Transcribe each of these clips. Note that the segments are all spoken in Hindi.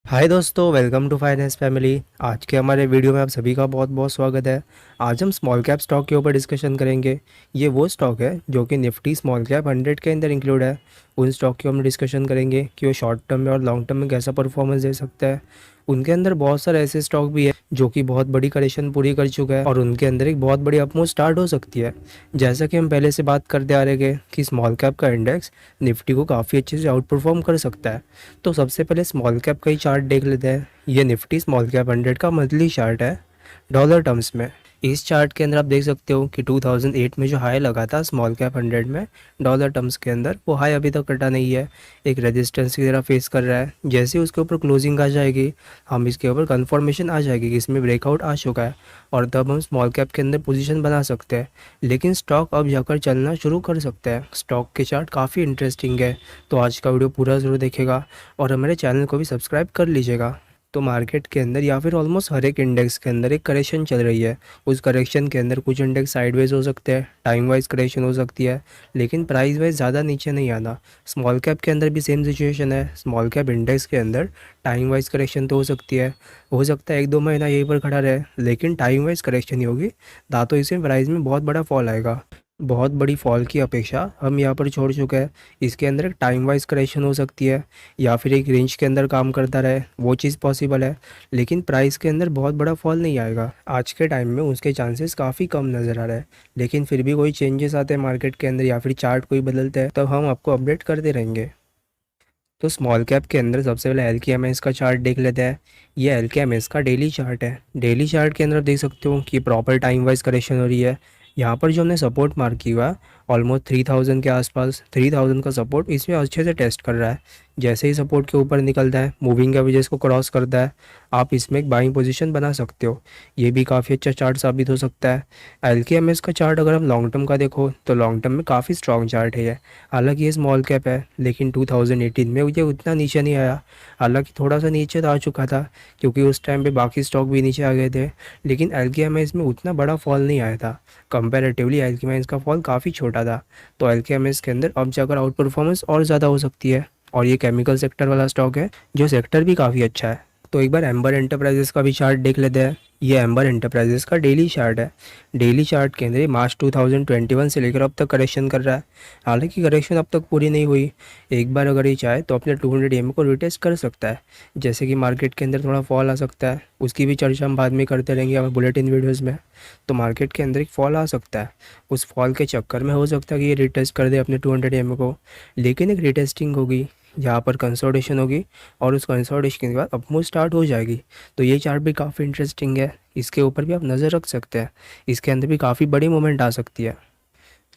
हाय दोस्तों, वेलकम टू फाइनेंस फैमिली। आज के हमारे वीडियो में आप सभी का बहुत बहुत स्वागत है। आज हम स्मॉल कैप स्टॉक के ऊपर डिस्कशन करेंगे। ये वो स्टॉक है जो कि निफ्टी स्मॉल कैप 100 के अंदर इंक्लूड है। उन स्टॉक की हम डिस्कशन करेंगे कि वो शॉर्ट टर्म में और लॉन्ग टर्म में कैसा परफॉर्मेंस दे सकता है। उनके अंदर बहुत सारे ऐसे स्टॉक भी है जो कि बहुत बड़ी करेक्शन पूरी कर चुका है और उनके अंदर एक बहुत बड़ी अपमूव स्टार्ट हो सकती है। जैसा कि हम पहले से बात करते आ रहे हैं कि स्मॉल कैप का इंडेक्स निफ्टी को काफ़ी अच्छे से आउट परफॉर्म कर सकता है। तो सबसे पहले स्मॉल कैप का ही चार्ट देख लेते हैं। ये निफ्टी स्मॉल कैप 100 का मंथली चार्ट है डॉलर टर्म्स में। इस चार्ट के अंदर आप देख सकते हो कि 2008 में जो हाई लगा था स्मॉल कैप 100 में डॉलर टर्म्स के अंदर, वो हाई अभी तक कटा नहीं है। एक रेजिस्टेंस की तरह फेस कर रहा है। जैसे ही उसके ऊपर क्लोजिंग आ जाएगी, हम इसके ऊपर कंफर्मेशन आ जाएगी कि इसमें ब्रेकआउट आ चुका है और तब हम स्मॉल कैप के अंदर पोजीशन बना सकते हैं। लेकिन स्टॉक अब जाकर चलना शुरू कर सकता है। स्टॉक के चार्ट काफ़ी इंटरेस्टिंग है, तो आज का वीडियो पूरा ज़रूर देखेगा और हमारे चैनल को भी सब्सक्राइब कर लीजिएगा। तो मार्केट के अंदर या फिर ऑलमोस्ट हर एक इंडेक्स के अंदर एक करेक्शन चल रही है। उस करेक्शन के अंदर कुछ इंडेक्स साइडवेज हो सकते हैं, टाइम वाइज करेक्शन हो सकती है, लेकिन प्राइस वाइज ज़्यादा नीचे नहीं आना। स्मॉल कैप के अंदर भी सेम सिचुएशन है। स्मॉल कैप इंडेक्स के अंदर टाइम वाइज करेक्शन तो हो सकती है, हो सकता है 1-2 महीना यहीं पर खड़ा रहे, लेकिन टाइम वाइज करेक्शन ही होगी। ना तो इसमें प्राइस में बहुत बड़ा फॉल आएगा। बहुत बड़ी फॉल की अपेक्षा हम यहाँ पर छोड़ चुके हैं। इसके अंदर एक टाइम वाइज करेक्शन हो सकती है या फिर एक रेंज के अंदर काम करता रहे, वो चीज़ पॉसिबल है। लेकिन प्राइस के अंदर बहुत बड़ा फॉल नहीं आएगा। आज के टाइम में उसके चांसेस काफ़ी कम नज़र आ रहे हैं। लेकिन फिर भी कोई चेंजेस आते हैं मार्केट के अंदर या फिर चार्ट कोई बदलते हैं, तब हम आपको अपडेट करते रहेंगे। तो स्मॉल कैप के अंदर सबसे पहले एल के एम एस का चार्ट देख लेते हैं। ये एल के एम एस का डेली चार्ट है। डेली चार्ट के अंदर देख सकते हो कि प्रॉपर टाइम वाइज करेक्शन हो रही है। यहाँ पर जो हमने सपोर्ट मार्क किया हुआ है ऑलमोस्ट 3000 के आसपास, 3000 का सपोर्ट इसमें अच्छे से टेस्ट कर रहा है। जैसे ही सपोर्ट के ऊपर निकलता है, मूविंग एवरेजेस को क्रॉस करता है, आप इसमें एक बाइंग पोजीशन बना सकते हो। ये भी काफ़ी अच्छा चार्ट साबित हो सकता है। एल के एम एस का चार्ट अगर हम लॉन्ग टर्म का देखो तो लॉन्ग टर्म में काफ़ी स्ट्रॉन्ग चार्ट है ये। हालांकि ये स्मॉल कैप है, लेकिन 2018 में ये उतना नीचे नहीं आया। हालांकि थोड़ा सा नीचे तो आ चुका था क्योंकि उस टाइम पे बाकी स्टॉक भी नीचे आ गए थे, लेकिन एल के एम एस में उतना बड़ा फॉल नहीं आया था। कंपैरेटिवली एल के एम एस का फॉल काफ़ी छोटा था। तो एल के एम एस के अंदर अब जाकर आउट परफॉर्मेंस और ज़्यादा हो सकती है। और ये केमिकल सेक्टर वाला स्टॉक है, जो सेक्टर भी काफ़ी अच्छा है। तो एक बार एम्बर एंटरप्राइजेस का भी चार्ट देख लेते हैं। ये एम्बर एंटरप्राइजेस का डेली चार्ट है। डेली चार्ट के अंदर ये मार्च 2021 से लेकर अब तक करेक्शन कर रहा है। हालांकि करेक्शन अब तक पूरी नहीं हुई। एक बार अगर ये चाहे तो अपने 200 EM को रिटेस्ट कर सकता है। जैसे कि मार्केट के अंदर थोड़ा फॉल आ सकता है, उसकी भी चर्चा हम बाद में करते रहेंगे हमारे बुलेटिन वीडियोज़ में। तो मार्केट के अंदर एक फॉल आ सकता है। उस फॉल के चक्कर में हो सकता है कि ये रिटेस्ट कर दे अपने 200 EM को, लेकिन एक रिटेस्टिंग होगी जहाँ पर कंसोलिडेशन होगी और उस कंसोलिडेशन के बाद अपमूव स्टार्ट हो जाएगी। तो ये चार्ट भी काफ़ी इंटरेस्टिंग है, इसके ऊपर भी आप नज़र रख सकते हैं। इसके अंदर भी काफ़ी बड़ी मूवमेंट आ सकती है।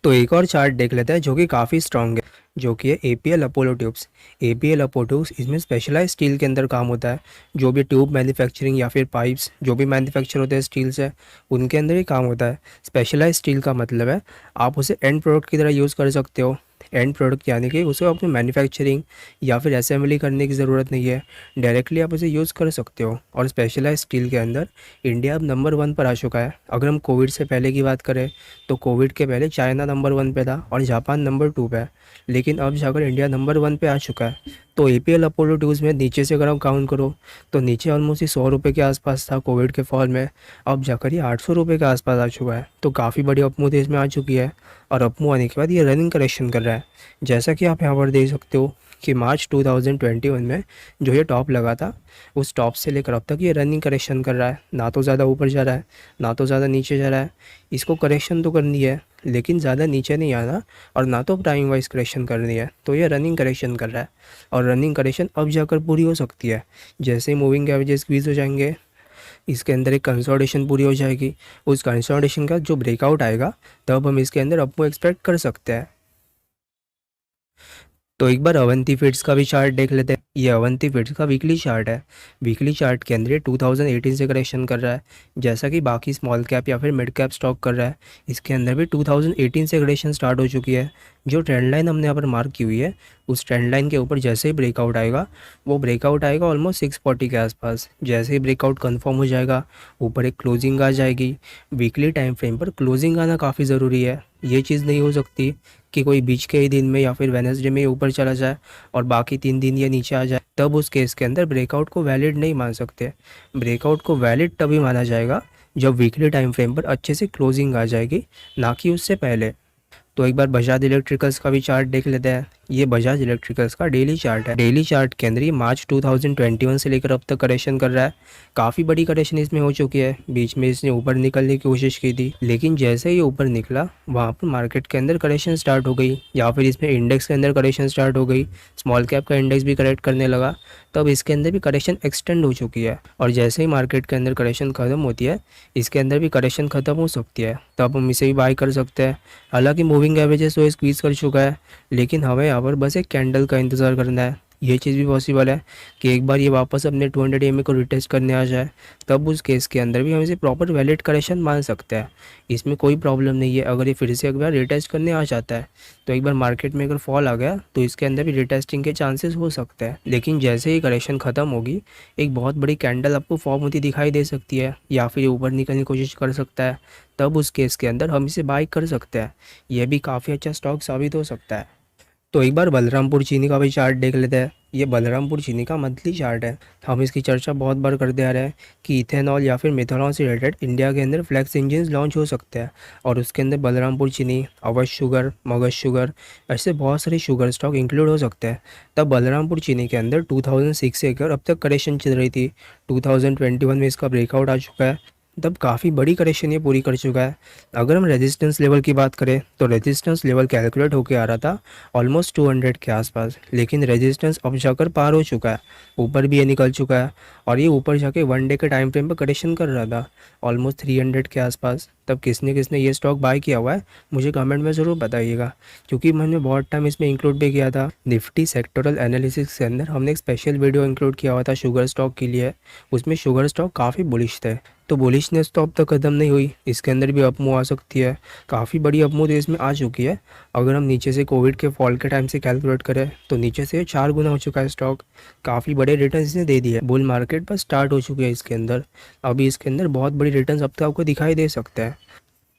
तो एक और चार्ट देख लेते हैं जो कि काफ़ी स्ट्रॉन्ग है, जो कि है APL Apollo tubes. APL Apollo tubes इसमें स्पेशलाइज स्टील के अंदर काम होता है। जो भी ट्यूब मैन्युफैक्चरिंग या फिर पाइप्स जो भी मैन्युफैक्चर होते हैं स्टील से, उनके अंदर ही काम होता है। स्पेशलाइज स्टील का मतलब है आप उसे एंड प्रोडक्ट की तरह यूज़ कर सकते हो। एंड प्रोडक्ट यानी कि उसे अपनी मैन्युफैक्चरिंग या फिर असेंबली करने की ज़रूरत नहीं है, डायरेक्टली आप उसे यूज़ कर सकते हो। और स्पेशलाइज स्टील के अंदर इंडिया अब नंबर 1 पर आ चुका है। अगर हम कोविड से पहले की बात करें तो कोविड के पहले चाइना नंबर 1 पे था और जापान नंबर 2 पे है, लेकिन अब जाकर इंडिया नंबर 1 पे आ चुका है। तो एपीएल अपोलो ट्यूब्स में नीचे से अगर हम काउंट करो तो नीचे ऑलमोस्ट ही 100 रुपये के आसपास था कोविड के फॉल में, अब जाकर ये 800 रुपये के आसपास आ चुका है। तो काफ़ी बड़ी अपमूव देश में आ चुकी है और अपमूव आने के बाद ये रनिंग करेक्शन कर रहा है। जैसा कि आप यहाँ पर देख सकते हो कि मार्च 2021 में जो ये टॉप लगा था, उस टॉप से लेकर अब तक ये रनिंग करेक्शन कर रहा है। ना तो ज़्यादा ऊपर जा रहा है, ना तो ज़्यादा नीचे जा रहा है। इसको करेक्शन तो करनी है, लेकिन ज़्यादा नीचे नहीं आना और ना तो टाइम वाइज करेक्शन करनी है। तो ये रनिंग करेक्शन कर रहा है और रनिंग करेक्शन अब जाकर पूरी हो सकती है। जैसे ही मूविंग एवरेजेस स्क्वीज हो जाएंगे, इसके अंदर एक कंसोलिडेशन पूरी हो जाएगी। उस कंसोलिडेशन का जो ब्रेकआउट आएगा, तब हम इसके अंदर अपमूव एक्सपेक्ट कर सकते हैं। तो एक बार अवंती फीड्स का भी चार्ट देख लेते हैं। ये अवंती फीड्स का वीकली चार्ट है। वीकली चार्ट के अंदर ये 2018 से करेक्शन कर रहा है, जैसा कि बाकी स्मॉल कैप या फिर मिड कैप स्टॉक कर रहा है। इसके अंदर भी 2018 से करेक्शन स्टार्ट हो चुकी है। जो ट्रेंड लाइन हमने यहाँ पर मार्क की हुई है उस ट्रेंड लाइन के ऊपर जैसे ही ब्रेकआउट आएगा, वो ब्रेकआउट आएगा ऑलमोस्ट 640 के आसपास। जैसे ही ब्रेकआउट कंफर्म हो जाएगा, ऊपर एक क्लोजिंग आ जाएगी। वीकली टाइम फ्रेम पर क्लोजिंग आना काफ़ी ज़रूरी है। ये चीज़ नहीं हो सकती कि कोई बीच के ही दिन में या फिर वेडनेसडे में ऊपर चला जाए और बाकी 3 दिन ये नीचे आ जाए, तब उस केस के अंदर ब्रेकआउट को वैलिड नहीं मान सकते। ब्रेकआउट को वैलिड तभी माना जाएगा जब वीकली टाइम फ्रेम पर अच्छे से क्लोजिंग आ जाएगी, ना कि उससे पहले। तो एक बार बजाज इलेक्ट्रिकल्स का भी चार्ट देख लेते हैं। ये बजाज इलेक्ट्रिकल्स का डेली चार्ट है। डेली चार्ट के अंदर ये मार्च 2021 से लेकर अब तक करेक्शन कर रहा है। काफ़ी बड़ी करेक्शन इसमें हो चुकी है। बीच में इसने ऊपर निकलने की कोशिश की थी, लेकिन जैसे ही ऊपर निकला वहाँ पर मार्केट के अंदर करेक्शन स्टार्ट हो गई, या फिर इसमें इंडेक्स के अंदर करेक्शन स्टार्ट हो गई। स्मॉल कैप का इंडेक्स भी करेक्ट करने लगा, तब इसके अंदर भी करेक्शन एक्सटेंड हो चुकी है। और जैसे ही मार्केट के अंदर करेक्शन ख़त्म होती है, इसके अंदर भी करेक्शन ख़त्म हो सकती है, तब हम इसे भी बाय कर सकते हैं। हालांकि मूविंग एवरेजेस तो स्क्वीज़ कर चुका है, लेकिन हमें यहाँ पर बस एक कैंडल का इंतज़ार करना है। ये चीज़ भी पॉसिबल है कि एक बार ये वापस अपने 200 EMA को रिटेस्ट करने आ जाए, तब उस केस के अंदर भी हम इसे प्रॉपर वैलिड करेक्शन मान सकते हैं। इसमें कोई प्रॉब्लम नहीं है। अगर ये फिर से एक बार रिटेस्ट करने आ जाता है, तो एक बार मार्केट में अगर फॉल आ गया तो इसके अंदर भी रिटेस्टिंग के चांसेस हो सकते हैं। लेकिन जैसे ही करेक्शन ख़त्म होगी, एक बहुत बड़ी कैंडल आपको फॉर्म होती दिखाई दे सकती है, या फिर ये ऊपर निकलने की कोशिश कर सकता है, तब उस केस के अंदर हम इसे बाय कर सकते हैं। यह भी काफ़ी अच्छा स्टॉक साबित हो सकता है। तो एक बार बलरामपुर चीनी का भी चार्ट देख लेते हैं। ये बलरामपुर चीनी का मंथली चार्ट है। हम इसकी चर्चा बहुत बार करते आ रहे हैं कि इथेनॉल या फिर मिथेनॉल से रिलेटेड इंडिया के अंदर फ्लैक्स इंजन लॉन्च हो सकते हैं, और उसके अंदर बलरामपुर चीनी, अवध शुगर, मगध शुगर, ऐसे बहुत सारे शुगर स्टॉक इंक्लूड हो सकते हैं। तब बलरामपुर चीनी के अंदर 2006 से लेकर अब तक करेक्शन चल रही थी। 2021 में इसका ब्रेकआउट आ चुका है, तब काफ़ी बड़ी करेक्शन ये पूरी कर चुका है। अगर हम रेजिस्टेंस लेवल की बात करें, तो रेजिस्टेंस लेवल कैलकुलेट होकर आ रहा था ऑलमोस्ट 200 के आसपास, लेकिन रेजिस्टेंस अब जाकर पार हो चुका है। ऊपर भी ये निकल चुका है, और ये ऊपर जाके 1 डे के टाइम फ्रेम पर करेक्शन कर रहा था ऑलमोस्ट 300 के आसपास। तब किसने किसने ये स्टॉक बाय किया हुआ है, मुझे कमेंट में ज़रूर बताइएगा, क्योंकि मैंने बहुत टाइम इसमें इंक्लूड भी किया था। निफ्टी सेक्टोरल एनालिसिस के अंदर हमने एक स्पेशल वीडियो इंक्लूड किया हुआ था शुगर स्टॉक के लिए। उसमें शुगर स्टॉक काफ़ी बुलिश थे। तो बुलिशनेस तो अब तक ख़त्म नहीं हुई, इसके अंदर भी अपमूव आ सकती है। काफ़ी बड़ी अपमूव इसमें आ चुकी है। अगर हम नीचे से कोविड के फॉल के टाइम से कैलकुलेट करें, तो नीचे से 4 गुना हो चुका है स्टॉक। काफ़ी बड़े रिटर्न इसने दे दिए। बुल मार्केट पर स्टार्ट हो चुकी है इसके अंदर। अभी इसके अंदर बहुत बड़ी रिटर्न अब तक आपको दिखाई दे सकते हैं।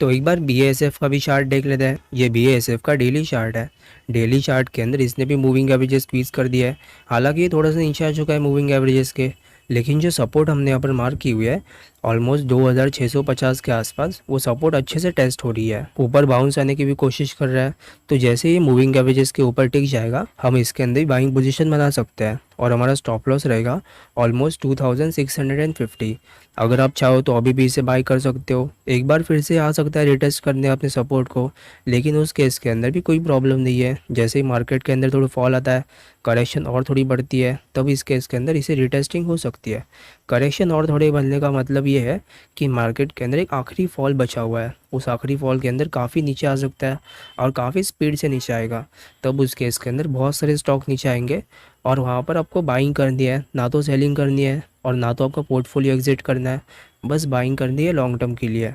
तो एक बार BASF का भी चार्ट देख लेते हैं। ये BASF का डेली चार्ट है। डेली चार्ट के अंदर इसने भी मूविंग एवरेजेस स्क्वीज़ कर दिया है। हालांकि ये थोड़ा सा नीचे आ चुका है मूविंग एवरेजेस के, लेकिन जो सपोर्ट हमने यहाँ पर मार्क की हुई है ऑलमोस्ट 2650 के आसपास, वो सपोर्ट अच्छे से टेस्ट हो रही है। ऊपर बाउंस आने की भी कोशिश कर रहा है। तो जैसे ये मूविंग एवरेजेस के ऊपर टिक जाएगा, हम इसके अंदर बाइंग पोजीशन बना सकते हैं, और हमारा स्टॉप लॉस रहेगा ऑलमोस्ट 2650। अगर आप चाहो तो अभी भी इसे बाय कर सकते हो। एक बार फिर से आ सकता है रिटेस्ट करने अपने सपोर्ट को, लेकिन उस केस के अंदर भी कोई प्रॉब्लम नहीं है। जैसे ही मार्केट के अंदर थोड़ा फॉल आता है, करेक्शन और थोड़ी बढ़ती है, तब इस केस के अंदर इसे रिटेस्टिंग हो सकती है। करेक्शन और थोड़े बढ़ने का मतलब ये है कि मार्केट के अंदर एक आखिरी फॉल बचा हुआ है। उस आखिरी फॉल के अंदर काफ़ी नीचे आ सकता है, और काफ़ी स्पीड से नीचे आएगा। तब उस केस के अंदर बहुत सारे स्टॉक नीचे आएंगे, और वहाँ पर आपको बाइंग करनी है, ना तो सेलिंग करनी है, और ना तो आपका पोर्टफोलियो एग्जिट करना है। बस बाइंग करनी है लॉन्ग टर्म के लिए।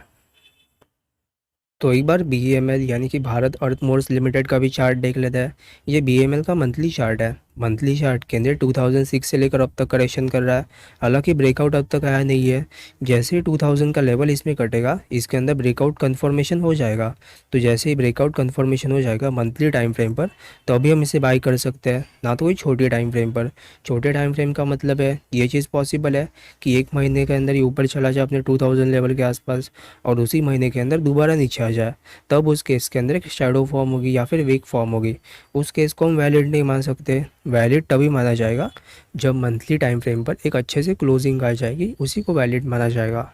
तो एक बार BEML यानी कि भारत अर्थमोर्स लिमिटेड का भी चार्ट देख लेते हैं। ये BEML का मंथली चार्ट है। मंथली चार्ट के अंदर 2006 से लेकर अब तक करेक्शन कर रहा है। हालांकि ब्रेकआउट अब तक आया नहीं है। जैसे ही 2000 का लेवल इसमें कटेगा, इसके अंदर ब्रेकआउट कन्फर्मेशन हो जाएगा। तो जैसे ही ब्रेकआउट कन्फर्मेशन हो जाएगा मंथली टाइम फ्रेम पर, तो अभी हम इसे बाय कर सकते हैं, ना तो कोई छोटे टाइम फ्रेम पर। छोटे टाइम फ्रेम का मतलब है ये चीज़ पॉसिबल है कि 1 महीने के अंदर ये ऊपर चला जाए अपने 2000 लेवल के आसपास, और उसी महीने के अंदर दोबारा नीचे आ जाए। तब उस केस के अंदर एक शैडो फॉर्म होगी या फिर वीक फॉर्म होगी। उस केस को हम वैलिड नहीं मान सकते। वैलिड तभी माना जाएगा जब मंथली टाइम फ्रेम पर एक अच्छे से क्लोजिंग आ जाएगी, उसी को वैलिड माना जाएगा।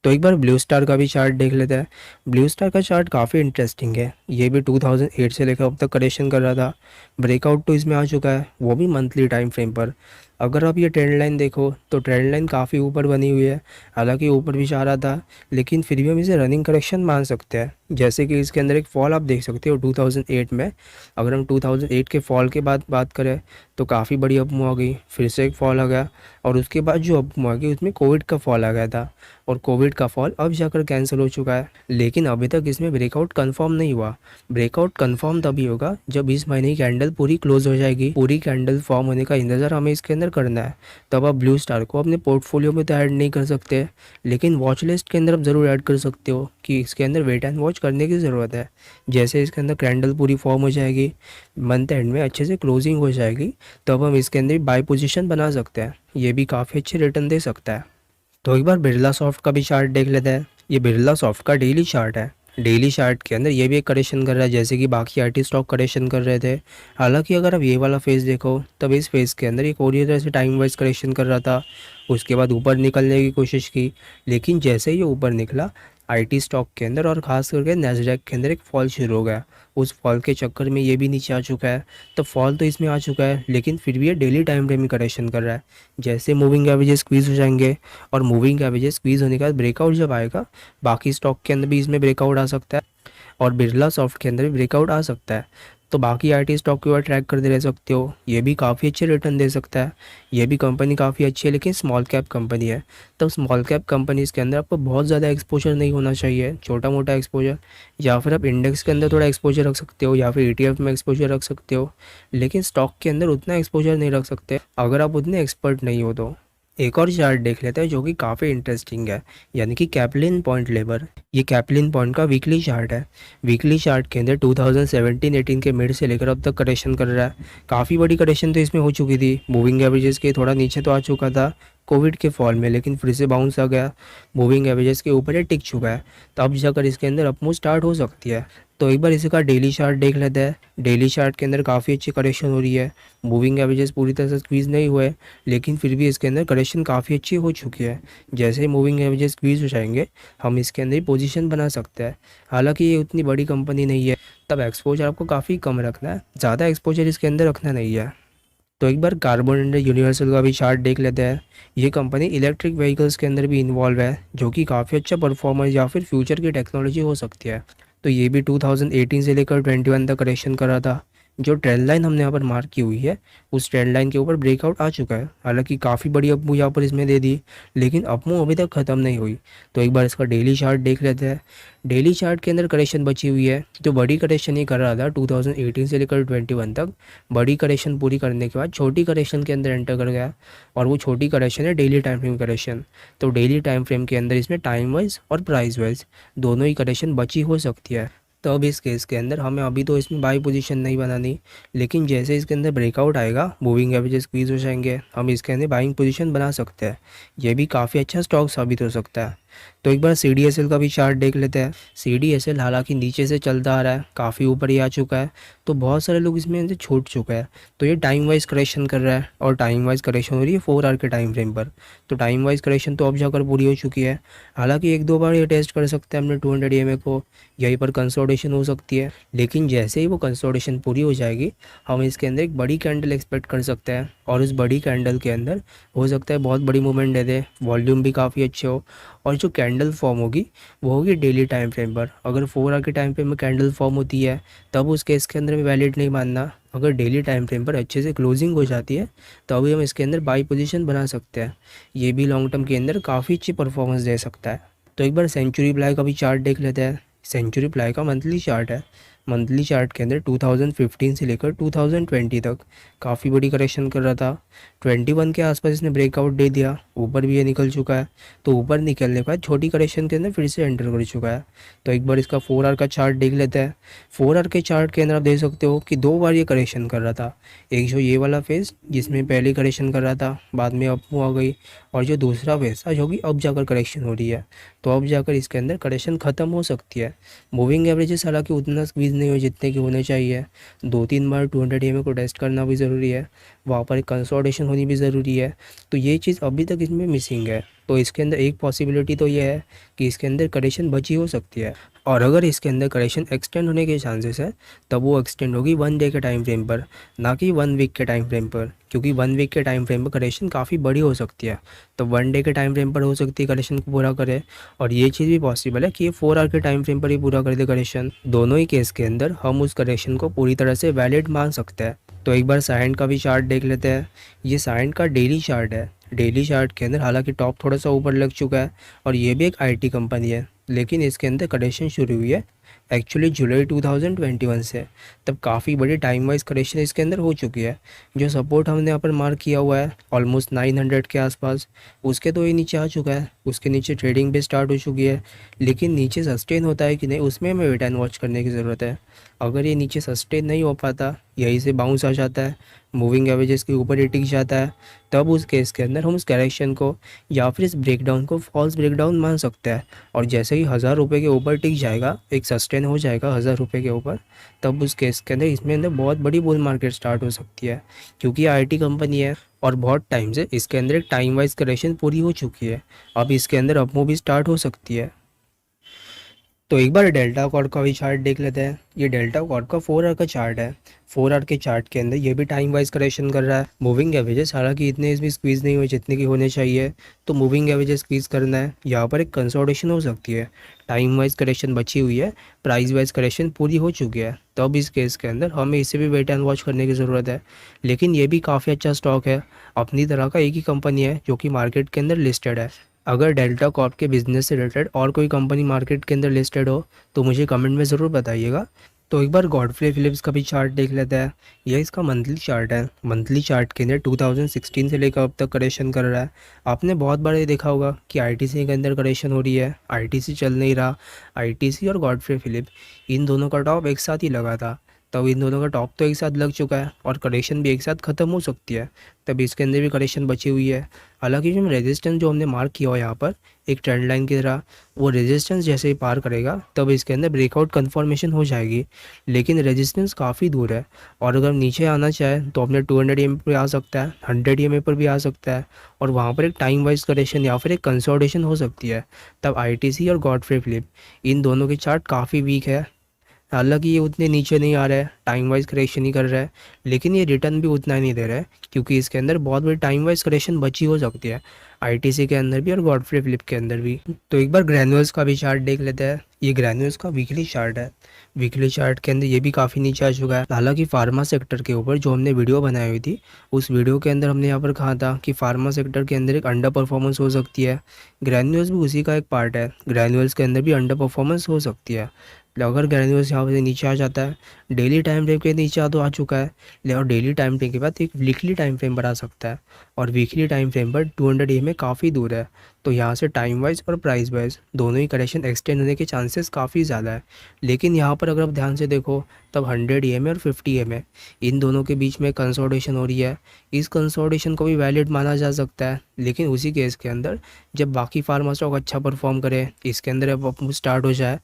तो एक बार ब्लू स्टार का भी चार्ट देख लेते हैं। ब्लू स्टार का चार्ट काफ़ी इंटरेस्टिंग है। ये भी 2008 से लेकर अब तक करेक्शन कर रहा था। ब्रेकआउट तो इसमें आ चुका है, वो भी मंथली टाइम फ्रेम पर। अगर आप ये ट्रेंड लाइन देखो तो ट्रेंड लाइन काफ़ी ऊपर बनी हुई है, हालांकि ऊपर भी जा रहा था, लेकिन फिर भी हम इसे रनिंग करेक्शन मान सकते हैं। जैसे कि इसके अंदर एक फॉल आप देख सकते हो 2008 में। अगर हम 2008 के फॉल के बाद बात करें तो काफ़ी बड़ी अप मूव आ गई, फिर से एक फॉल आ गया, और उसके बाद जो अप मूव आ गई उसमें कोविड का फॉल आ गया था, और कोविड का फॉल अब जाकर कैंसिल हो चुका है। लेकिन अभी तक इसमें ब्रेकआउट कंफर्म नहीं हुआ। ब्रेकआउट कंफर्म तभी होगा जब इस महीने की कैंडल पूरी क्लोज हो जाएगी। पूरी कैंडल फॉर्म होने का इंतज़ार हमें इसके अंदर करना है। तब आप ब्लू स्टार को अपने पोर्टफोलियो में तो ऐड नहीं कर सकते, लेकिन वॉच लिस्ट के अंदर आप ज़रूर ऐड कर सकते हो कि इसके अंदर वेट एंड वॉच करने की ज़रूरत है। जैसे इसके अंदर कैंडल पूरी फॉर्म हो जाएगी, मंथ एंड में अच्छे से क्लोजिंग हो जाएगी, तब हम इसके अंदर बाय पोजीशन बना सकते हैं। ये भी काफ़ी अच्छे रिटर्न दे सकता है। तो एक बार बिरला सॉफ्ट का भी चार्ट देख लेते हैं। ये बिरला सॉफ्ट का डेली चार्ट है। डेली चार्ट के अंदर ये भी एक करेक्शन कर रहा है, जैसे कि बाकी आईटी स्टॉक करेक्शन कर रहे थे। हालांकि अगर आप ये वाला फेज देखो तब इस फेज के अंदर एक और तरह से टाइम वाइज करेक्शन कर रहा था, उसके बाद ऊपर निकलने की कोशिश की, लेकिन जैसे ही ये ऊपर निकला आईटी स्टॉक के अंदर और ख़ास करके नैस्डैक के अंदर एक फॉल शुरू हो गया। उस फॉल के चक्कर में ये भी नीचे आ चुका है। तो फॉल तो इसमें आ चुका है, लेकिन फिर भी ये डेली टाइम फ्रेम में करेक्शन कर रहा है। जैसे मूविंग एवरेजेस स्क्वीज़ हो जाएंगे, और मूविंग एवरेजेस स्क्वीज़ होने के बाद ब्रेकआउट जब आएगा, बाकी स्टॉक के अंदर भी इसमें ब्रेकआउट आ सकता है, और बिरला सॉफ्ट के अंदर भी ब्रेकआउट आ सकता है। तो बाकी आईटी स्टॉक के ऊपर ट्रैक करते रह सकते हो। ये भी काफ़ी अच्छे रिटर्न दे सकता है। ये भी कंपनी काफ़ी अच्छी है, लेकिन स्मॉल कैप कंपनी है। तो स्मॉल कैप कंपनीज़ के अंदर आपको बहुत ज़्यादा एक्सपोजर नहीं होना चाहिए, छोटा मोटा एक्सपोजर, या फिर आप इंडेक्स के अंदर थोड़ा एक्सपोजर रख सकते हो, या फिर ईटीएफ में एक्सपोजर रख सकते हो, लेकिन स्टॉक के अंदर उतना एक्सपोजर नहीं रख सकते अगर आप उतने एक्सपर्ट नहीं हो तो। एक और चार्ट देख लेते हैं जो कि काफ़ी इंटरेस्टिंग है, यानी कि कैपलिन पॉइंट लेबर। ये कैपलिन पॉइंट का वीकली चार्ट है। वीकली चार्ट के अंदर 2017-18 के मिड से लेकर अब तक करेक्शन कर रहा है। काफ़ी बड़ी करेक्शन तो इसमें हो चुकी थी, मूविंग एवरेजेस के थोड़ा नीचे तो आ चुका था कोविड के फॉल में, लेकिन फिर से बाउंस आ गया, मूविंग एवरेजेस के ऊपर ये टिक चुका है। तो अब जाकर इसके अंदर अपमूव स्टार्ट हो सकती है। तो एक बार इसका डेली चार्ट देख लेते हैं। डेली चार्ट के अंदर काफ़ी अच्छी करेक्शन हो रही है। मूविंग एवरेजेस पूरी तरह से स्क्वीज़ नहीं हुए, लेकिन फिर भी इसके अंदर करेक्शन काफ़ी अच्छी हो चुकी है। जैसे ही मूविंग एवरेजेस स्क्वीज़ हो जाएंगे, हम इसके अंदर ही पोजीशन बना सकते हैं। हालांकि ये उतनी बड़ी कंपनी नहीं है, तब एक्सपोजर आपको काफ़ी कम रखना है, ज़्यादा एक्सपोजर इसके अंदर रखना नहीं है। तो एक बार कार्बन एंड यूनिवर्सल का भी चार्ट देख लेते हैं। ये कंपनी इलेक्ट्रिक व्हीकल्स के अंदर भी इन्वॉल्व है, जो कि काफ़ी अच्छा परफॉर्मेंस या फिर फ्यूचर की टेक्नोलॉजी हो सकती है। तो ये भी 2018 से लेकर 21 तक करेक्शन कर रहा था। जो ट्रेंड लाइन हमने यहाँ पर मार्क की हुई है, उस ट्रेंड लाइन के ऊपर ब्रेकआउट आ चुका है। हालांकि काफ़ी बड़ी अपमूव यहाँ पर इसमें दे दी, लेकिन अपमूव अभी तक ख़त्म नहीं हुई। तो एक बार इसका डेली चार्ट देख लेते हैं। डेली चार्ट के अंदर करेक्शन बची हुई है, तो बड़ी करेक्शन ही कर रहा था 2018 से लेकर 21 तक। बड़ी करेक्शन पूरी करने के बाद छोटी करेक्शन के अंदर एंटर कर गया, और वो छोटी करेक्शन है डेली टाइम फ्रेम करेक्शन। तो डेली टाइम फ्रेम के अंदर इसमें टाइम वाइज और प्राइस वाइज दोनों ही करेक्शन बची हो सकती है। तो अब इस केस के अंदर हमें अभी तो इसमें बाई पोजीशन नहीं बनानी, लेकिन जैसे इसके अंदर ब्रेकआउट आएगा, मूविंग एवरेजेस स्क्वीज हो जाएंगे, हम इसके अंदर बाइंग पोजीशन बना सकते हैं। ये भी काफ़ी अच्छा स्टॉक साबित हो सकता है। तो एक बार CDSL का भी चार्ट देख लेते हैं। CDSL हालांकि नीचे से चलता आ रहा है, काफ़ी ऊपर ही आ चुका है, तो बहुत सारे लोग इसमें से छूट चुका है। तो ये टाइम वाइज करेक्शन कर रहा है, और टाइम वाइज करेक्शन हो रही है 4 आवर के टाइम फ्रेम पर। तो टाइम वाइज करेक्शन तो अब जाकर पूरी हो चुकी है। हालांकि एक दो बार ये टेस्ट कर सकते हैं हमने 200 EMA को, यहीं पर कंसोलिडेशन हो सकती है, लेकिन जैसे ही वो कंसोलिडेशन पूरी हो जाएगी, हम इसके अंदर एक बड़ी कैंडल एक्सपेक्ट कर सकते हैं, और उस बड़ी कैंडल के अंदर हो सकता है बहुत बड़ी मूवमेंट दे दे, वॉल्यूम भी काफ़ी अच्छे हो, और जो कैंडल फॉर्म होगी वो होगी डेली टाइम फ्रेम पर। अगर 4 आवर के टाइम फ्रेम में कैंडल फॉर्म होती है, तब उस केस के अंदर में वैलिड नहीं मानना। अगर डेली टाइम फ्रेम पर अच्छे से क्लोजिंग हो जाती है, तो अभी हम इसके अंदर बाई पोजीशन बना सकते हैं। ये भी लॉन्ग टर्म के अंदर काफ़ी अच्छी परफॉर्मेंस दे सकता है। तो एक बार सेंचुरी प्लाई का भी चार्ट देख लेते हैं। सेंचुरी प्लाई का मंथली चार्ट है। मंथली चार्ट के अंदर 2015 से लेकर 2020 तक काफ़ी बड़ी करेक्शन कर रहा था। 21 के आसपास इसने ब्रेकआउट दे दिया, ऊपर भी ये निकल चुका है। तो ऊपर निकलने के बाद छोटी करेक्शन के अंदर फिर से एंटर कर चुका है। तो एक बार इसका 4 आवर का चार्ट देख लेते हैं। 4 आवर के चार्ट के अंदर आप देख सकते हो कि 2 बार ये करेक्शन कर रहा था। एक जो ये वाला फेज जिसमें पहले करेक्शन कर रहा था, बाद में अप आ गई, और जो दूसरा फेज था जो कि अब जाकर करेक्शन हो रही है। तो अब जाकर इसके अंदर करेक्शन ख़त्म हो सकती है। मूविंग एवरेजेस हालांकि उतना स्क्वीज नहीं हो जितने के होने चाहिए। 2-3 बार 200 EMA को टेस्ट करना भी ज़रूरी है, वहाँ पर कंसोलिडेशन होनी भी ज़रूरी है। तो ये चीज़ अभी तक इसमें मिसिंग है। तो इसके अंदर एक पॉसिबिलिटी तो ये है कि इसके अंदर करेक्शन बची हो सकती है। और अगर इसके अंदर करेक्शन एक्सटेंड होने के चांसेस है तब वो एक्सटेंड होगी 1 डे के टाइम फ्रेम पर, ना कि 1 वीक के टाइम फ्रेम पर, क्योंकि 1 वीक के टाइम फ्रेम पर करेक्शन काफ़ी बड़ी हो सकती है। तो 1 डे के टाइम फ्रेम पर हो सकती है करेक्शन को पूरा करे, और ये चीज़ भी पॉसिबल है कि ये 4 आवर के टाइम फ्रेम पर ही पूरा कर दे करेक्शन। दोनों ही केस के अंदर हम उस करेक्शन को पूरी तरह से वैलिड मान सकते हैं। तो एक बार साइंट का भी चार्ट देख लेते हैं। ये साइंट का डेली चार्ट है। डेली चार्ट के अंदर हालांकि टॉप थोड़ा सा ऊपर लग चुका है, और ये भी एक आईटी कंपनी है, लेकिन इसके अंदर करेक्शन शुरू हुई है एक्चुअली जुलाई 2021 से। तब काफ़ी बड़ी टाइम वाइज करेक्शन इसके अंदर हो चुकी है। जो सपोर्ट हमने यहाँ पर मार्क किया हुआ है ऑलमोस्ट 900 के आसपास, उसके तो ये नीचे आ चुका है, उसके नीचे ट्रेडिंग भी स्टार्ट हो चुकी है। लेकिन नीचे सस्टेन होता है कि नहीं, उसमें हमें वेट एंड वॉच करने की ज़रूरत है। अगर ये नीचे सस्टेन नहीं हो पाता, यहीं से बाउंस आ जाता है, मूविंग एवरेजेस के ऊपर ही टिक जाता है, तब उस केस के अंदर हम उस करेक्शन को या फिर इस ब्रेकडाउन को फॉल्स ब्रेकडाउन मान सकते हैं। और जैसे ही 1000 रुपये के ऊपर टिक जाएगा, एक सस्टेन हो जाएगा 1000 रुपये के ऊपर, तब उस केस के अंदर इसमें अंदर बहुत बड़ी बुल मार्केट स्टार्ट हो सकती है, क्योंकि आईटी कंपनी है और बहुत टाइम से इसके अंदर एक टाइम वाइज करेक्शन पूरी हो चुकी है। अब इसके अंदर अपमूव भी स्टार्ट हो सकती है। तो एक बार डेल्टा कॉर्ड का भी चार्ट देख लेते हैं। ये डेल्टा कॉर्ड का 4 आवर का चार्ट है। 4 आवर के चार्ट के अंदर ये भी टाइम वाइज करेक्शन कर रहा है। मूविंग एवरेजेस हालांकि इतने इसमें स्क्वीज़ नहीं हुए जितने की होने चाहिए, तो मूविंग एवरेजेस स्क्वीज़ करना है। यहाँ पर एक कंसोलिडेशन हो सकती है। टाइम वाइज करेक्शन बची हुई है, प्राइस वाइज करेक्शन पूरी हो चुकी है, तो अब इस केस के अंदर हमें इसे भी वेट एंड वॉच करने की ज़रूरत है। लेकिन ये भी काफ़ी अच्छा स्टॉक है, अपनी तरह का एक ही कंपनी है जो कि मार्केट के अंदर लिस्टेड है। अगर डेल्टा कॉर्प के बिजनेस से रिलेटेड और कोई कंपनी मार्केट के अंदर लिस्टेड हो तो मुझे कमेंट में ज़रूर बताइएगा। तो एक बार गॉडफ्रे फिलिप्स का भी चार्ट देख लेते हैं। यह इसका मंथली चार्ट है। मंथली चार्ट के अंदर 2016 से लेकर अब तक करेक्शन कर रहा है। आपने बहुत बार ये देखा होगा कि आईटीसी के अंदर करेक्शन हो रही है, आईटीसी चल नहीं रहा। आईटीसी और गॉडफ्रे फिलिप इन दोनों का टॉप एक साथ ही लगा था, तब इन दोनों का टॉप तो एक साथ लग चुका है और करेक्शन भी एक साथ ख़त्म हो सकती है। तब इसके अंदर भी करेक्शन बची हुई है। हालांकि जो रेजिस्टेंस जो हमने मार्क किया हुआ यहाँ पर एक ट्रेंड लाइन की तरह, वो रेजिस्टेंस जैसे ही पार करेगा तब इसके अंदर ब्रेकआउट कन्फर्मेशन हो जाएगी। लेकिन रेजिस्टेंस काफ़ी दूर है, और अगर नीचे आना चाहे तो अपने 200 EMA पर आ सकता है, 100 EMA पर भी आ सकता है, और वहाँ पर एक टाइम वाइज करेक्शन या फिर एक कंसोलिडेशन हो सकती है। तब आईटीसी और गॉडफ्रे फिलिप इन दोनों के चार्ट काफ़ी वीक है। हालांकि ये उतने नीचे नहीं आ रहा है, टाइम वाइज करेक्शन ही कर रहा है, लेकिन ये रिटर्न भी उतना ही नहीं दे रहा है, क्योंकि इसके अंदर बहुत बड़ी टाइम वाइज करेक्शन बची हो सकती है, आईटीसी के अंदर भी और गॉडफ्रे फिलिप के अंदर भी। तो एक बार ग्रैन्युअल्स का भी चार्ट देख लेते हैं। ये ग्रैन्युअल्स का वीकली चार्ट है। वीकली चार्ट के अंदर ये भी काफ़ी नीचे आ चुका है। हालांकि फार्मा सेक्टर के ऊपर जो हमने वीडियो बनाई हुई थी, उस वीडियो के अंदर हमने यहाँ पर कहा था कि फार्मा सेक्टर के अंदर एक अंडर परफॉर्मेंस हो सकती है। ग्रैन्युअल्स भी उसी का एक पार्ट है। ग्रैन्युअल्स के अंदर भी अंडर परफॉर्मेंस हो सकती है। अगर ग्रैन्युअल्स यहाँ से नीचे आ जाता है, डेली टाइम फ्रेम के नीचे आ चुका है, और डेली टाइम फ्रेम के बाद एक वीकली टाइम फ्रेम पर आ सकता है, और वीकली टाइम फ्रेम पर 200 EMA काफ़ी दूर है, तो यहाँ से टाइम वाइज और प्राइस वाइज दोनों ही करेक्शन एक्सटेंड होने के चांसेस काफ़ी ज़्यादा है। लेकिन यहाँ पर अगर आप ध्यान से देखो तब 100 EMA और 50 EMA इन दोनों के बीच में कंसोलिडेशन हो रही है। इस कंसोलिडेशन को भी वैलिड माना जा सकता है, लेकिन उसी केस के अंदर जब बाकी फार्मा स्टॉक अच्छा परफॉर्म करे, इसके अंदर अब स्टार्ट हो जाए,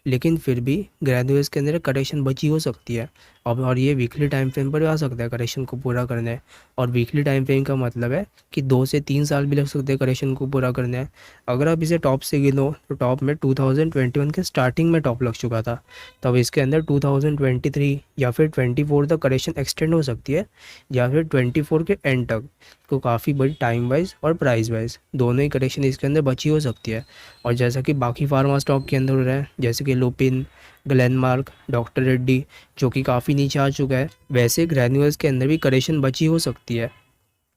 लेकिन फिर भी ग्रैजुएट्स के अंदर करेक्शन बची हो सकती है। अब और ये वीकली टाइम फ्रेम पर आ सकता है करेक्शन को पूरा करने, और वीकली टाइम फ्रेम का मतलब है कि 2 से 3 साल भी लग सकते हैं करेक्शन को पूरा करने। अगर आप इसे टॉप से गिनो तो टॉप में 2021 के स्टार्टिंग में टॉप लग चुका था, तब इसके अंदर 2023 या फिर 24 तक करेक्शन एक्सटेंड हो सकती है, या फिर 24 के एंड तक को काफ़ी बड़ी टाइम वाइज और प्राइस वाइज दोनों ही करेक्शन इसके अंदर बची हो सकती है। और जैसा कि बाकी फार्मा स्टॉक के अंदर हो रहा है, जैसे कि लुपिन, ग्लेनमार्क, डॉक्टर रेड्डी जो कि काफ़ी नीचे आ चुका है, वैसे ग्रैन्युअल्स के अंदर भी करेक्शन बची हो सकती है।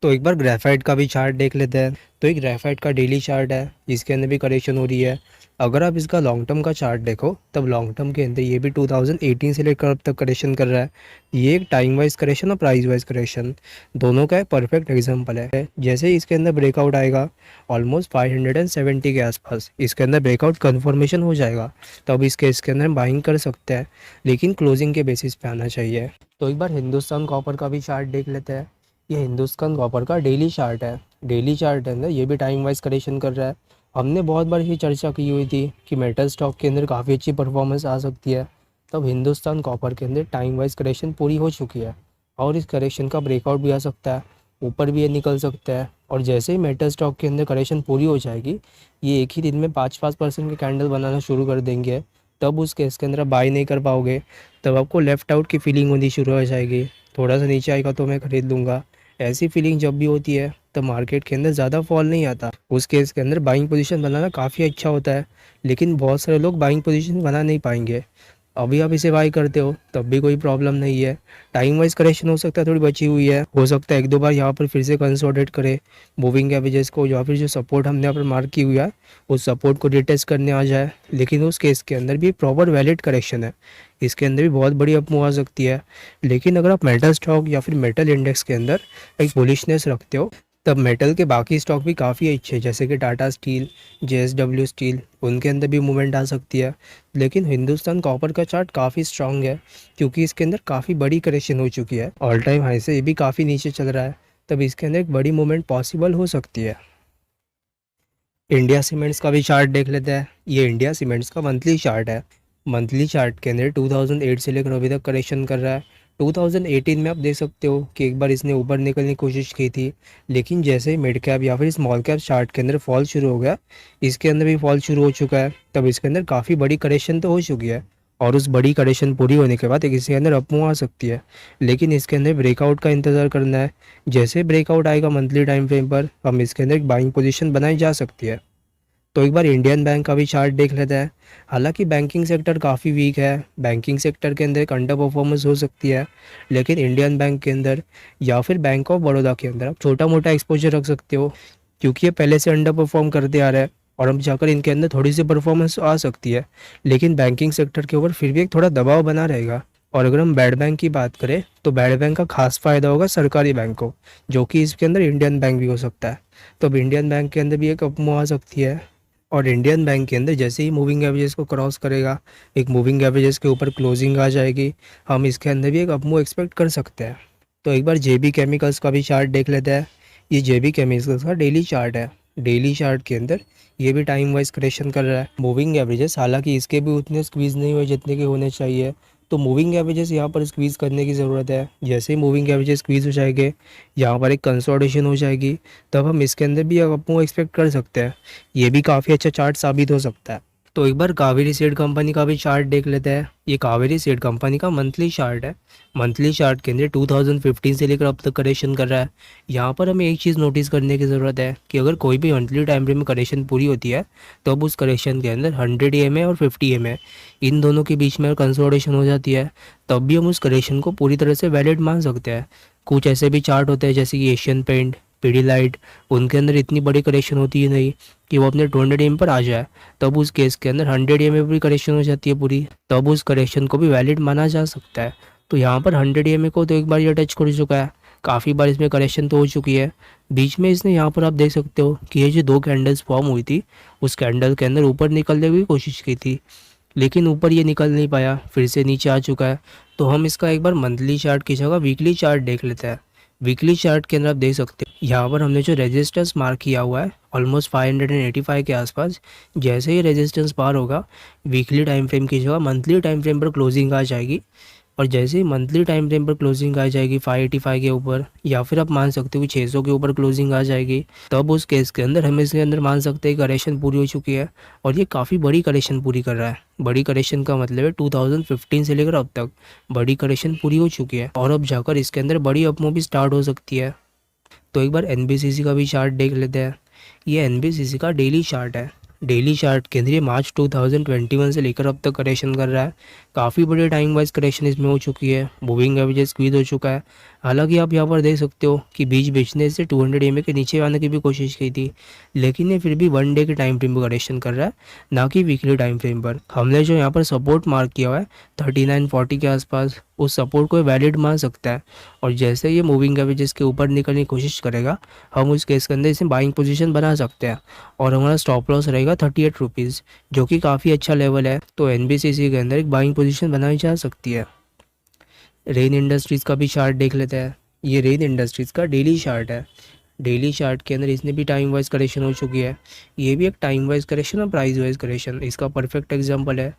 तो एक बार ग्रेफाइट का भी चार्ट देख लेते हैं। तो एक ग्रेफाइट का डेली चार्ट है, जिसके अंदर भी करेक्शन हो रही है। अगर आप इसका लॉन्ग टर्म का चार्ट देखो तब लॉन्ग टर्म के अंदर ये भी 2018 से लेकर अब तक करेक्शन कर रहा है। ये एक टाइम वाइज करेक्शन और प्राइस वाइज करेक्शन दोनों का एक परफेक्ट एग्जांपल है। जैसे ही इसके अंदर ब्रेकआउट आएगा ऑलमोस्ट 570 के आसपास, इसके अंदर ब्रेकआउट कन्फर्मेशन हो जाएगा, तब इसके अंदर हम बाइंग कर सकते हैं, लेकिन क्लोजिंग के बेसिस पे आना चाहिए। तो एक बार हिंदुस्तान कॉपर का भी चार्ट देख लेते हैं। ये हिंदुस्तान कॉपर का डेली चार्ट है। डेली चार्ट के अंदर ये भी टाइम वाइज करेक्शन कर रहा है। हमने बहुत बार ये चर्चा की हुई थी कि मेटल स्टॉक के अंदर काफ़ी अच्छी परफॉर्मेंस आ सकती है, तब हिंदुस्तान कॉपर के अंदर टाइम वाइज करेक्शन पूरी हो चुकी है, और इस करेक्शन का ब्रेकआउट भी आ सकता है, ऊपर भी ये निकल सकता है। और जैसे ही मेटल स्टॉक के अंदर करेक्शन पूरी हो जाएगी, ये एक ही दिन में 5-5% के कैंडल बनाना शुरू कर देंगे, तब उस केस के अंदर आप बाई नहीं कर पाओगे, तब आपको लेफ़्ट आउट की फीलिंग होनी शुरू हो जाएगी। थोड़ा सा नीचे आएगा तो मैं खरीद लूँगा, ऐसी फीलिंग जब भी होती है तब मार्केट के अंदर ज़्यादा फॉल नहीं आता। उस केस के अंदर बाइंग पोजीशन बनाना काफ़ी अच्छा होता है, लेकिन बहुत सारे लोग बाइंग पोजीशन बना नहीं पाएंगे। अभी आप इसे बाई करते हो तब भी कोई प्रॉब्लम नहीं है। टाइम वाइज करेक्शन हो सकता है थोड़ी बची हुई है, हो सकता है एक दो बार यहाँ पर फिर से कंसोलिडेट करे मूविंग एवरेजेस को, या फिर जो सपोर्ट हमने यहाँ पर मार्क की हुई है उस सपोर्ट को रिटेस्ट करने आ जाए। लेकिन उस केस के अंदर भी प्रॉपर वैलिड करेक्शन है, इसके अंदर भी बहुत बड़ी अपमूव आ सकती है। लेकिन अगर आप मेटल स्टॉक या फिर मेटल इंडेक्स के अंदर एक बुलिशनेस रखते हो, तब मेटल के बाकी स्टॉक भी काफ़ी अच्छे हैं, जैसे कि टाटा स्टील, जेएसडब्ल्यू स्टील, उनके अंदर भी मूवमेंट आ सकती है। लेकिन हिंदुस्तान कॉपर का चार्ट काफ़ी स्ट्रांग है, क्योंकि इसके अंदर काफ़ी बड़ी करेक्शन हो चुकी है, ऑल टाइम हाई से ये भी काफ़ी नीचे चल रहा है, तब इसके अंदर एक बड़ी मूवमेंट पॉसिबल हो सकती है। इंडिया सीमेंट्स का भी चार्ट देख लेते हैं। ये इंडिया सीमेंट्स का मंथली चार्ट है। मंथली चार्ट के अंदर 2008 से लेकर अभी तक करेक्शन कर रहा है। 2018 में आप देख सकते हो कि एक बार इसने ऊपर निकलने की कोशिश की थी, लेकिन जैसे ही मिड कैप या फिर स्मॉल कैप चार्ट के अंदर फॉल शुरू हो गया, इसके अंदर भी फॉल शुरू हो चुका है। तब इसके अंदर काफ़ी बड़ी करेक्शन तो हो चुकी है, और उस बड़ी करेक्शन पूरी होने के बाद एक इसके अंदर अपमूव आ सकती है। लेकिन इसके अंदर ब्रेकआउट का इंतज़ार करना है। जैसे ब्रेकआउट आएगा मंथली टाइम फ्रेम पर, हम इसके अंदर एक बाइंग पोजीशन बनाई जा सकती है। तो एक बार इंडियन बैंक का भी चार्ट देख लेते हैं। हालांकि बैंकिंग सेक्टर काफ़ी वीक है, बैंकिंग सेक्टर के अंदर एक अंडर परफॉर्मेंस हो सकती है, लेकिन इंडियन बैंक के अंदर या फिर बैंक ऑफ बड़ौदा के अंदर आप छोटा मोटा एक्सपोजर रख सकते हो, क्योंकि ये पहले से अंडर परफॉर्म करते आ रहा है और अब जाकर इनके अंदर थोड़ी सी परफॉर्मेंस आ सकती है। लेकिन बैंकिंग सेक्टर के ऊपर फिर भी एक थोड़ा दबाव बना रहेगा। और अगर हम बैड बैंक की बात करें, तो बैड बैंक का खास फायदा होगा सरकारी बैंक को, जो कि इसके अंदर इंडियन बैंक भी हो सकता है। तो अब इंडियन बैंक के अंदर भी एक अपमूव आ सकती है। और इंडियन बैंक के अंदर जैसे ही मूविंग एवरेजेस को क्रॉस करेगा, एक मूविंग एवरेजेस के ऊपर क्लोजिंग आ जाएगी, हम इसके अंदर भी एक अपमूव एक्सपेक्ट कर सकते हैं। तो एक बार जेबी केमिकल्स का भी चार्ट देख लेते हैं। ये जेबी केमिकल्स का डेली चार्ट है। डेली चार्ट के अंदर ये भी टाइम वाइज करेक्शन कर रहा है। मूविंग एवरेजेस हालांकि इसके भी उतने स्क्वीज़ नहीं हुए जितने के होने चाहिए, तो मूविंग एवरेजेस यहाँ पर स्क्वीज़ करने की ज़रूरत है। जैसे ही मूविंग एवरेजेस स्क्वीज़ हो जाएंगे, यहाँ पर एक कंसोलिडेशन हो जाएगी, तब हम इसके अंदर भी अपमूव एक्सपेक्ट कर सकते हैं। ये भी काफ़ी अच्छा चार्ट साबित हो सकता है। तो एक बार कावेरी सीड कंपनी का भी चार्ट देख लेते हैं। ये कावेरी सीड कंपनी का मंथली चार्ट है। मंथली चार्ट के अंदर 2015 से लेकर अब तक करेक्शन कर रहा है। यहाँ पर हमें एक चीज़ नोटिस करने की ज़रूरत है कि अगर कोई भी मंथली टाइम फ्रेम में करेक्शन पूरी होती है, तो अब उस करेक्शन के अंदर 100 EMA और 50 EMA इन दोनों के बीच में कंसोलिडेशन हो जाती है, तब भी हम उस करेक्शन को पूरी तरह से वैलिड मान सकते हैं। कुछ ऐसे भी चार्ट होते हैं जैसे कि एशियन पेंट, पीडीलाइट, उनके अंदर इतनी बड़ी करेक्शन होती है नहीं कि वो अपने 200 EMA पर आ जाए, तब उस केस के अंदर 100 EMA पर भी करेक्शन हो जाती है पूरी, तब उस करेक्शन को भी वैलिड माना जा सकता है। तो यहाँ पर 100 EMA को तो एक बार ये टच कर चुका है, काफ़ी बार इसमें करेक्शन तो हो चुकी है। बीच में इसने यहाँ पर आप देख सकते हो कि ये जो दो कैंडल्स फॉर्म हुई थी, उस कैंडल के अंदर ऊपर निकलने की कोशिश की थी, लेकिन ऊपर ये निकल नहीं पाया, फिर से नीचे आ चुका है। तो हम इसका एक बार मंथली चार्ट की जगह वीकली चार्ट देख लेते हैं। वीकली चार्ट के अंदर आप देख सकते हैं, यहाँ पर हमने जो रेजिस्टेंस मार्क किया हुआ है ऑलमोस्ट 585 के आसपास, जैसे ही रेजिस्टेंस पार होगा, वीकली टाइम फ्रेम की जगह मंथली टाइम फ्रेम पर क्लोजिंग आ जाएगी। और जैसे ही मंथली टाइम फ्रेम पर क्लोजिंग आ जाएगी 585 के ऊपर, या फिर आप मान सकते हो कि 600 के ऊपर क्लोजिंग आ जाएगी, तब उस केस के अंदर हम इसके अंदर मान सकते हैं करेक्शन पूरी हो चुकी है। और ये काफ़ी बड़ी करेक्शन पूरी कर रहा है। बड़ी करेक्शन का मतलब है 2015 से लेकर अब तक बड़ी करेक्शन पूरी हो चुकी है, और अब जाकर इसके अंदर बड़ी अपमूव भी स्टार्ट हो सकती है। तो एक बार एनबीसीसी का भी चार्ट देख लेते हैं। ये एनबीसीसी का डेली चार्ट है। डेली चार्ट के अंदर ये मार्च 2021 से लेकर अब तक करेक्शन कर रहा है। काफ़ी बड़ी टाइम वाइज करेक्शन इसमें हो चुकी है। मूविंग एवरेज स्क्वीज हो चुका है। हालांकि आप यहाँ पर देख सकते हो कि बीच बेचने से 200 EMA के नीचे आने की भी कोशिश की थी, लेकिन ये फिर भी 1 डे के टाइम फ्रेम पर करेक्शन कर रहा है, ना कि वीकली टाइम फ्रेम पर। हमने जो यहाँ पर सपोर्ट मार्क किया हुआ है 3940 के आसपास, उस सपोर्ट को वैलिड मान सकता है। और जैसे ये मूविंग एवरेजेस के ऊपर निकलने की कोशिश करेगा, हम उस केस के अंदर इसे बाइंग पोजीशन बना सकते हैं, और हमारा स्टॉप लॉस रहेगा 38 रुपीज़, जो कि काफ़ी अच्छा लेवल है। तो एनबीसीसी के अंदर एक बाइंग पोजीशन बनाई जा सकती है। रेन इंडस्ट्रीज़ का भी चार्ट देख लेते हैं। ये रेन इंडस्ट्रीज़ का डेली चार्ट है। डेली चार्ट के अंदर इसने भी टाइम वाइज करेक्शन हो चुकी है। ये भी एक टाइम वाइज करेक्शन और प्राइस वाइज करेक्शन इसका परफेक्ट एग्जांपल है।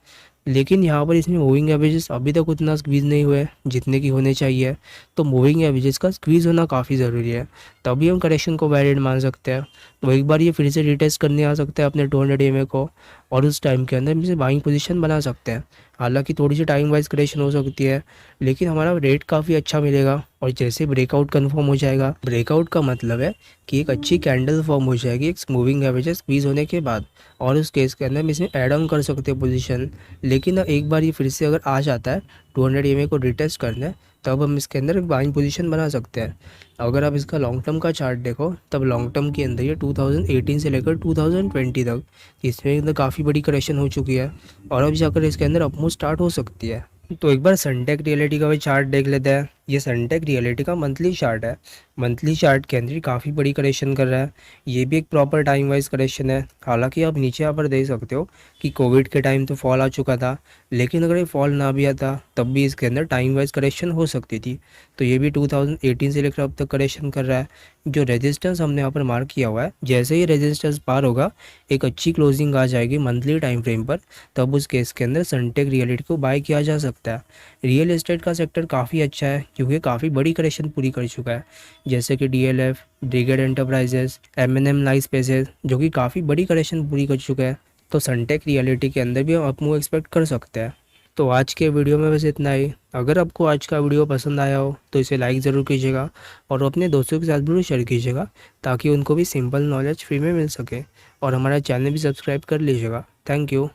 लेकिन यहाँ पर इसमें मूविंग एवरेजेस अभी तक उतना स्क्वीज़ नहीं हुए जितने की होने चाहिए। तो मूविंग एवरेजेस का स्क्वीज़ होना काफ़ी ज़रूरी है, तभी हम करेक्शन को वैलिड मान सकते हैं। तो एक बार ये फिर से रिटेस्ट करने आ सकते हैं अपने 200 EMA को, और उस टाइम के अंदर हम इसे बाइंग पोजीशन बना सकते हैं। हालांकि थोड़ी सी टाइम वाइज करेक्शन हो सकती है, लेकिन हमारा रेट काफ़ी अच्छा मिलेगा। और जैसे ब्रेकआउट कंफर्म हो जाएगा, ब्रेकआउट का मतलब है कि एक अच्छी कैंडल फॉर्म हो जाएगी एक मूविंग एवरेजेस स्क्वीज़ होने के बाद, और उस केस के अंदर हम इसमें ऐड ऑन कर सकते हैं पोजीशन। लेकिन एक बार ये फिर से अगर आ जाता है 200 EMA को रिटेस्ट करने, तब हम इसके अंदर एक बाइंग पोजीशन बना सकते हैं। अगर आप इसका लॉन्ग टर्म का चार्ट देखो, तब लॉन्ग टर्म के अंदर ये 2018 से लेकर 2020 तक इसमें अंदर काफ़ी बड़ी करेक्शन हो चुकी है, और अब जाकर इसके अंदर अपमूव स्टार्ट हो सकती है। तो एक बार सनटेक रियलिटी का भी चार्ट देख लेते हैं। ये सनटेक रियलिटी का मंथली चार्ट है। मंथली चार्ट के अंदर काफ़ी बड़ी करेक्शन कर रहा है। ये भी एक प्रॉपर टाइम वाइज करेक्शन है। हालांकि आप नीचे यहाँ पर देख सकते हो कि कोविड के टाइम तो फॉल आ चुका था, लेकिन अगर ये फॉल ना भी आता तब भी इसके अंदर टाइम वाइज करेक्शन हो सकती थी। तो ये भी 2018 से लेकर अब तक करेक्शन कर रहा है। जो रेजिस्टेंस हमने यहाँ पर मार्क किया हुआ है, जैसे ही रेजिस्टेंस पार होगा, एक अच्छी क्लोजिंग आ जाएगी मंथली टाइम फ्रेम पर, तब उस केस के अंदर सनटेक रियलिटी को बाय किया जा सकता है। रियल एस्टेट का सेक्टर काफ़ी अच्छा है, क्योंकि काफ़ी बड़ी करेक्शन पूरी कर चुका है, जैसे कि DLF, brigade enterprises, M&M life spaces, जो कि काफ़ी बड़ी करेक्शन पूरी कर चुका है। तो सनटेक रियलिटी के अंदर भी हम अपमूव एक्सपेक्ट कर सकते हैं। तो आज के वीडियो में बस इतना ही। अगर आपको आज का वीडियो पसंद आया हो तो इसे लाइक ज़रूर कीजिएगा, और अपने दोस्तों के साथ भी शेयर कीजिएगा, ताकि उनको भी सिंपल नॉलेज फ्री में मिल सके। और हमारा चैनल भी सब्सक्राइब कर लीजिएगा। Thank you.